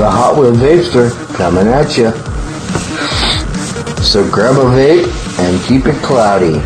the Hot Wheel Vapester coming at you. So grab a vape and keep it cloudy.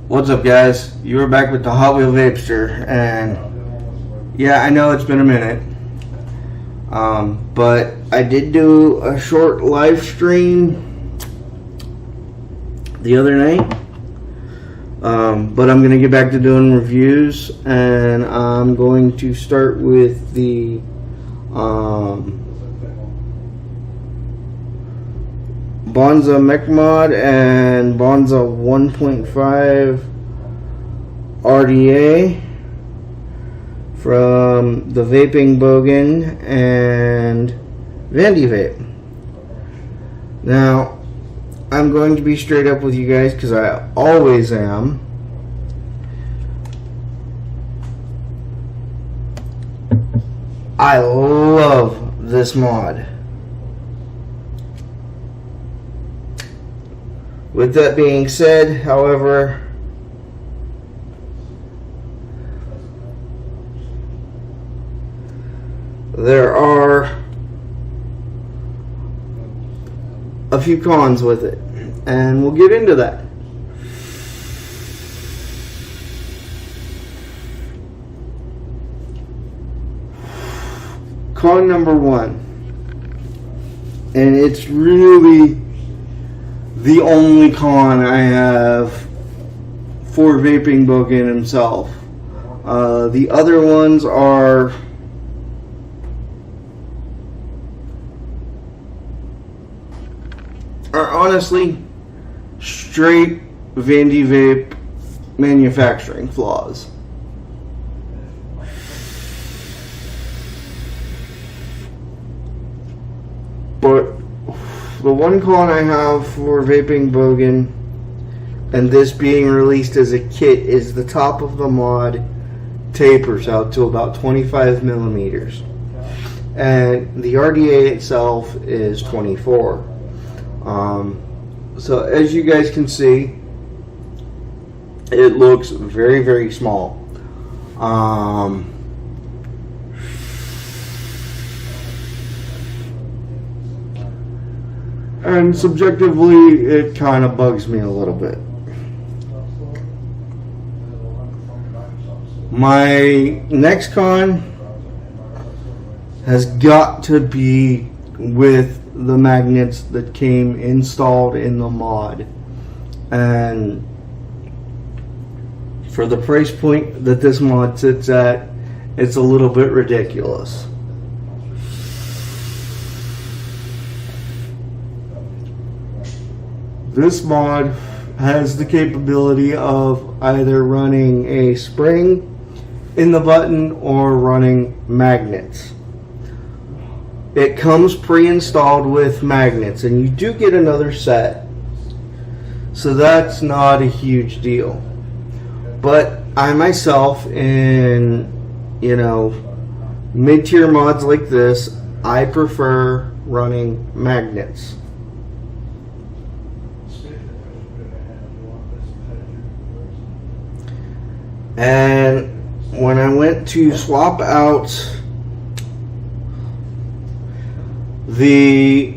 What's up, guys? You are back with the Hot Wheel Vapester, and yeah, I know it's been a minute, but I did do a short live stream the other night, but I'm gonna get back to doing reviews, and I'm going to start with the Bonza Mech Mod and Bonza 1.5 RDA from the Vaping Bogan and Vandy Vape. Now, I'm going to be straight up with you guys because I always am. I love this mod. With that being said, however, there are a few cons with it, and we'll get into that. Con number one, and it's really the only con I have for Vaping Bogan himself. The other ones are honestly straight Vandy Vape manufacturing flaws. But the one con I have for Vaping Bogan, and this being released as a kit, is the top of the mod tapers out to about 25 millimeters, and the RDA itself is 24. So as you guys can see, it looks very, very small. And subjectively, it kind of bugs me a little bit. My next con has got to be with the magnets that came installed in the mod. And for the price point that this mod sits at, it's a little bit ridiculous. This mod has the capability of either running a spring in the button or running magnets. It comes pre-installed with magnets, and you do get another set, so that's not a huge deal. But I myself, in mid-tier mods like this, I prefer running magnets. And when I went to swap out the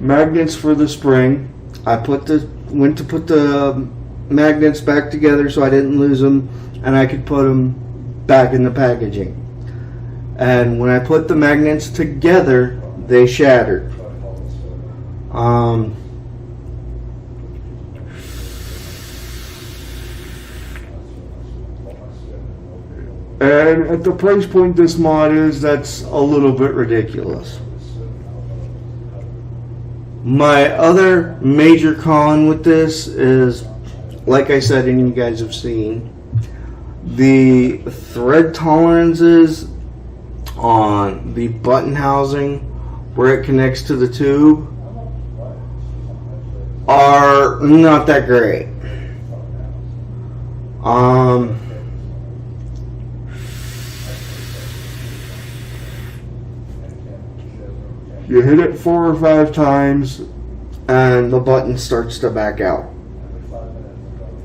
magnets for the spring, I went to put the magnets back together so I didn't lose them, and I could put them back in the packaging. And when I put the magnets together, they shattered. And at the price point this mod is, that's a little bit ridiculous. My other major con with this is, like I said, and you guys have seen, the thread tolerances on the button housing where it connects to the tube are not that great. You hit it 4 or 5 times and the button starts to back out.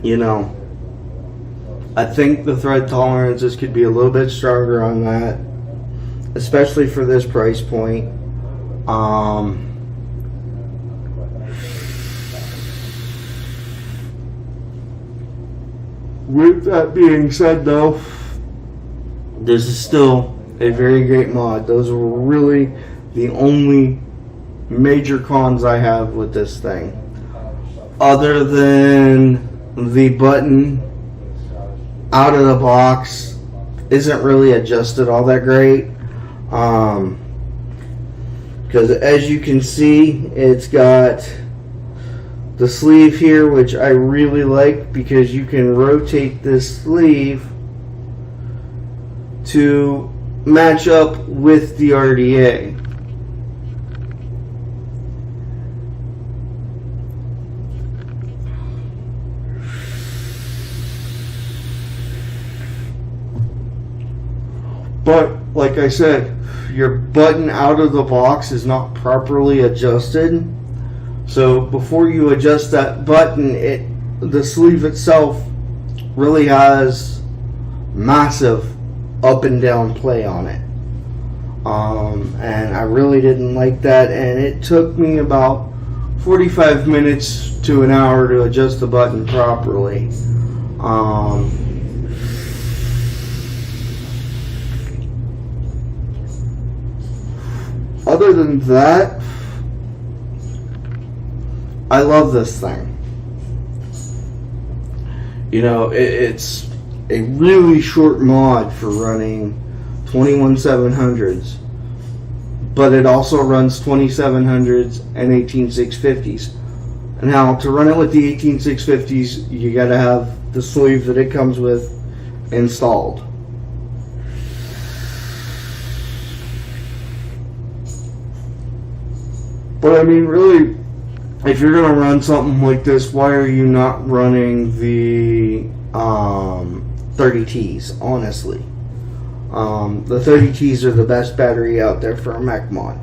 You know, I think the thread tolerances could be a little bit stronger on that, especially for this price point. With that being said, though, this is still a very great mod. Those were really the only major cons I have with this thing, other than the button out of the box isn't really adjusted all that great, because as you can see, it's got the sleeve here, which I really like because you can rotate this sleeve to match up with the RDA. But like I said, your button out of the box is not properly adjusted. So before you adjust that button, the sleeve itself really has massive up and down play on it. And I really didn't like that, and it took me about 45 minutes to an hour to adjust the button properly. Other than that, I love this thing. You know, it's a really short mod for running 21700s, but it also runs 2700s and 18650s. Now, to run it with the 18650s, you gotta have the sleeve that it comes with installed. But I mean, really, if you're going to run something like this, why are you not running the 30Ts, honestly? The 30Ts are the best battery out there for a mech mod.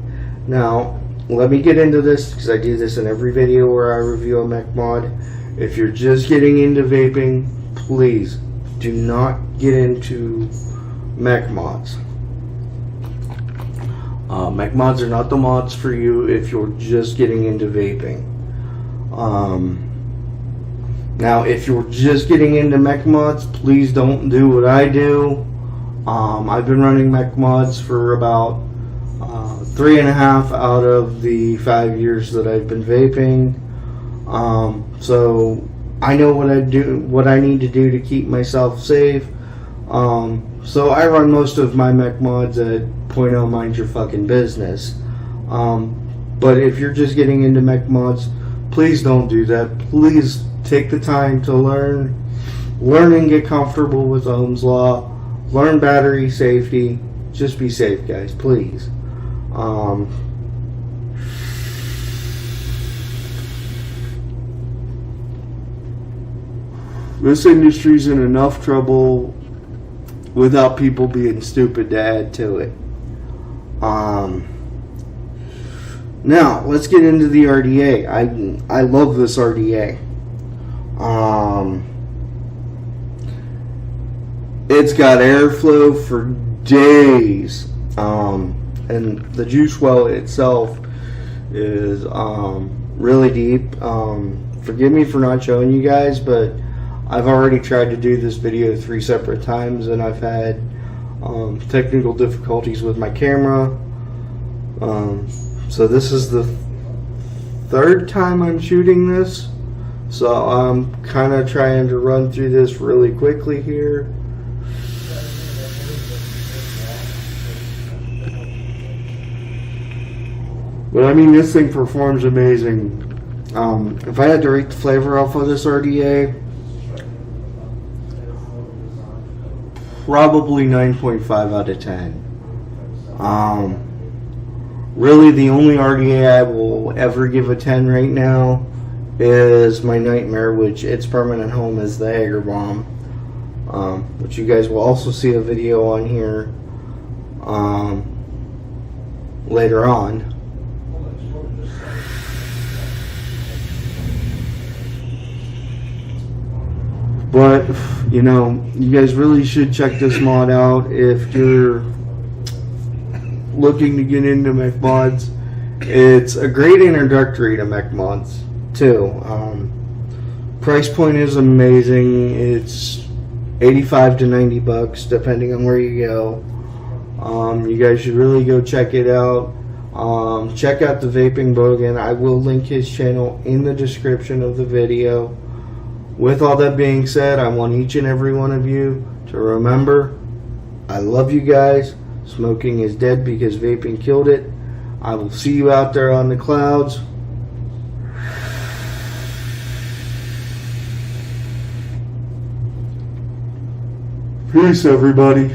Now, let me get into this, because I do this in every video where I review a mech mod. If you're just getting into vaping, please do not get into mech mods. Mech mods are not the mods for you if you're just getting into vaping. Now, if you're just getting into mech mods, please don't do what I do. I've been running mech mods for about 3.5 out of the 5 years that I've been vaping. So I know what I need to do to keep myself safe. So I run most of my mech mods at .0 mind your fucking business. But if you're just getting into mech mods, please don't do that. Please take the time to learn and get comfortable with Ohm's law. Learn battery safety. Just be safe, guys, please. This industry's in enough trouble without people being stupid to add to it. Now, let's get into the RDA. I love this RDA. It's got airflow for days. And the juice well itself is really deep. Forgive me for not showing you guys, but I've already tried to do this video 3 separate times, and I've had technical difficulties with my camera. So this is the 3rd time I'm shooting this. So I'm kind of trying to run through this really quickly here. But I mean, this thing performs amazing. If I had to rate the flavor off of this RDA, probably 9.5 out of 10. Really, the only RDA I will ever give a 10 right now is my Nightmare, which its permanent home is the Hager Bomb, which you guys will also see a video on here later on. But, you know, you guys really should check this mod out if you're looking to get into mech mods. It's a great introductory to mech mods, too. Price point is amazing. It's 85 to 90 bucks, depending on where you go. You guys should really go check it out. Check out the Vaping Bogan. I will link his channel in the description of the video. With all that being said, I want each and every one of you to remember, I love you guys. Smoking is dead because vaping killed it. I will see you out there on the clouds. Peace, everybody.